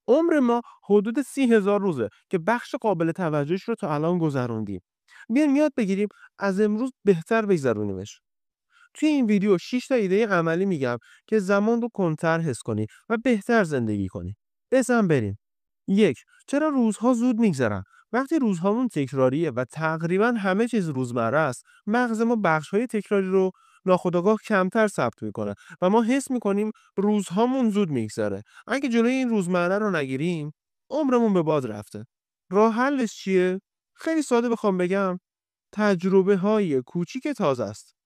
عمر ما حدود 30,000 روزه که بخش قابل توجهش رو تا الان گذروندیم. بیایم یاد بگیریم از امروز بهتر بگذرونیمش. توی این ویدیو 6 تا ایده عملی میگم که زمان رو کنتر حس کنی و بهتر زندگی کنی. بزن بریم. 1. چرا روزها زود میگذرن؟ وقتی روزهامون تکراریه و تقریبا همه چیز روزمره است، مغز ما بخش‌های تکراری رو ناخودآگاه کمتر ثبت میکنه و ما حس میکنیم روزهامون زود میگذره. اگه جلوی این روزمره رو نگیریم، عمرمون به باد رفته. راه حلش چیه؟ خیلی ساده بخوام بگم، تجربه‌های کوچیک تازه است.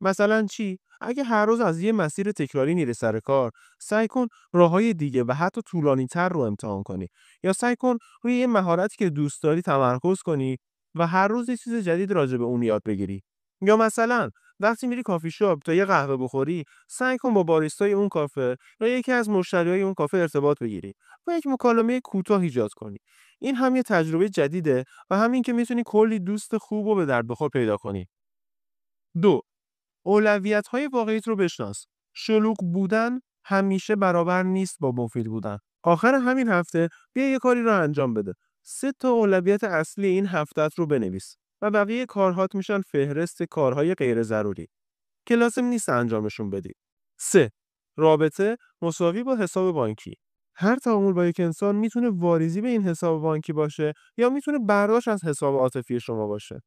مثلا چی؟ اگه هر روز از یه مسیر تکراری میری سر کار، سعی کن راههای دیگه و حتی طولانی‌تر رو امتحان کنی. یا سعی کن روی یه مهارتی که دوست داری تمرکز کنی و هر روز یه چیز جدید راجع به اون یاد بگیری. یا مثلا وقتی میری کافی شاپ تا یه قهوه بخوری، سعی کن با باریستای اون کافه یا یکی از مشتریای اون کافه ارتباط بگیری و یک مکالمه کوتاه ایجاد کنی. این هم یه تجربه جدیده و همین که میتونی کلی دوست خوب و به درد بخور پیدا کنی. 2. اولویت‌های واقعیت رو بشناس. شلوغ بودن همیشه برابر نیست با مفید بودن. آخر همین هفته بیا یه کاری رو انجام بده. 3 تا اولویت اصلی این هفته‌ت رو بنویس و بقیه کارهات میشن فهرست کارهای غیر ضروری که لازم نیست انجامشون بدی. 3. رابطه مساوی با حساب بانکی. هر تعامل با یک انسان میتونه واریزی به این حساب بانکی باشه یا میتونه برداشت از حساب عاطفی شما باشه.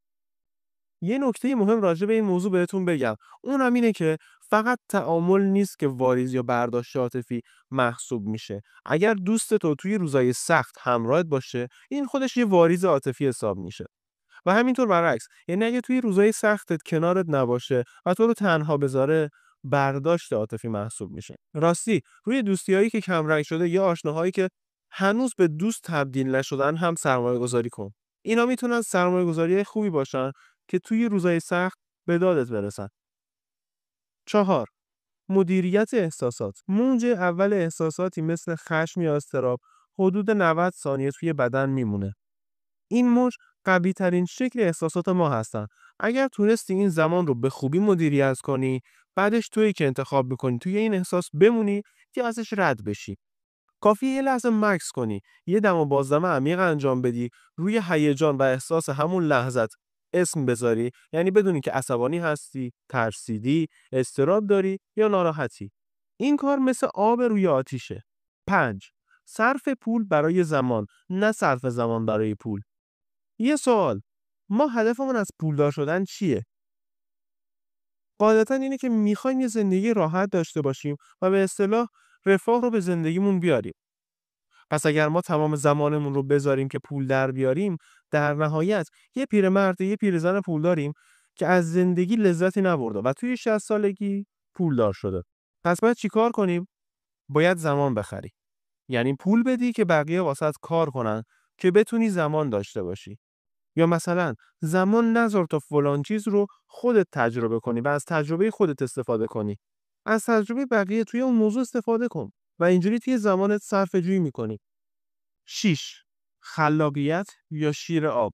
یه نکته مهم راجع به این موضوع بهتون بگم. اونم اینه که فقط تعامل نیست که واریز یا برداشت عاطفی محسوب میشه. اگر دوست تو توی روزای سخت همراهت باشه، این خودش یه واریز عاطفی حساب میشه. و همینطور برعکس، یعنی اگه توی روزای سختت کنارت نباشه و تو رو تنها بذاره، برداشت عاطفی محسوب میشه. راستی، روی دوستیایی که کم رنگ شده یا آشناهایی که هنوز به دوست تبدیل نشدن هم سرمایه گذاری کن. اینا میتونن سرمایه گذاری خوبی باشن که توی روزای سخت به دادت برسن. 4. مدیریت احساسات. موج اول احساساتی مثل خشم یا اضطراب حدود 90 ثانیه توی بدن میمونه. این موج قوی ترین شکل احساسات ما هستن. اگر تونستی این زمان رو به خوبی مدیریت کنی، بعدش تویی که انتخاب میکنی توی این احساس بمونی یا ازش رد بشی. کافیه یه لحظه مکث کنی، یه دم و بازدم عمیق انجام بدی، روی هیجان و احساس همون لحظت اسم بذاری، یعنی بدونی که عصبانی هستی، ترسیدی، اضطراب داری یا ناراحتی. این کار مثل آب روی آتیشه. 5. صرف پول برای زمان، نه صرف زمان برای پول. یه سوال، ما هدفمون از پولدار شدن چیه؟ قاعدتا اینه که میخوایم یه زندگی راحت داشته باشیم و به اصطلاح رفاه رو به زندگیمون بیاریم. پس اگر ما تمام زمانمون رو بذاریم که پول در بیاریم، در نهایت یه پیرمرد یه پیرزن پول داریم که از زندگی لذتی نبرده و توی 60 سالگی پولدار شده. پس باید چیکار کنیم؟ باید زمان بخری. یعنی پول بدی که بقیه واسط کار کنن که بتونی زمان داشته باشی. یا مثلا زمان نذار تا فلان چیز رو خودت تجربه کنی و از تجربه خودت استفاده کنی. از تجربه بقیه توی اون موضوع استفاده کن و اینجوری توی زمانت صرفه‌جویی می‌کنی. 6. خلاقیت یا شیر آب.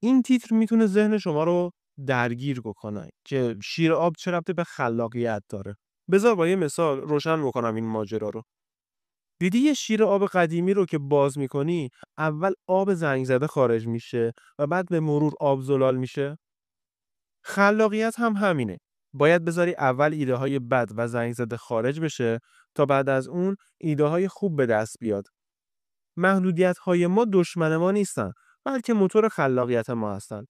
این تیتر میتونه ذهن شما رو درگیر بکنه که شیر آب چه ربطی به خلاقیت داره. بذار با یه مثال روشن بکنم این ماجرا رو. دیدی یه شیر آب قدیمی رو که باز میکنی، اول آب زنگ زده خارج میشه و بعد به مرور آب زلال میشه؟ خلاقیت هم همینه. باید بذاری اول ایده های بد و زنگ زده خارج بشه تا بعد از اون ایده های خوب به دست بیاد. محدودیت‌های ما دشمن ما نیستن، بلکه موتور خلاقیت ما هستن.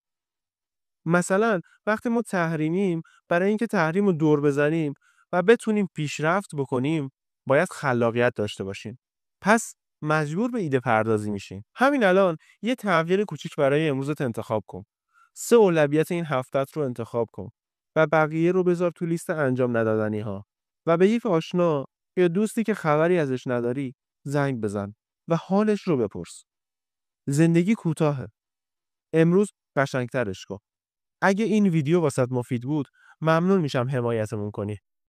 مثلا وقتی ما تحریمیم، برای اینکه تحریم رو دور بزنیم و بتونیم پیشرفت بکنیم، باید خلاقیت داشته باشیم. پس مجبور به ایده پردازی میشیم. همین الان یه تغییر کوچیک برای امروزت انتخاب کن. 3 اولویت این هفتت رو انتخاب کن و بقیه رو بذار تو لیست انجام ندادنی ها. و به یک آشنا یا دوستی که خبری ازش نداری زنگ بزن و حالش رو بپرس. زندگی کوتاهه. امروز قشنگترش کن. اگه این ویدیو واسط مفید بود، ممنون میشم حمایتمون کنی.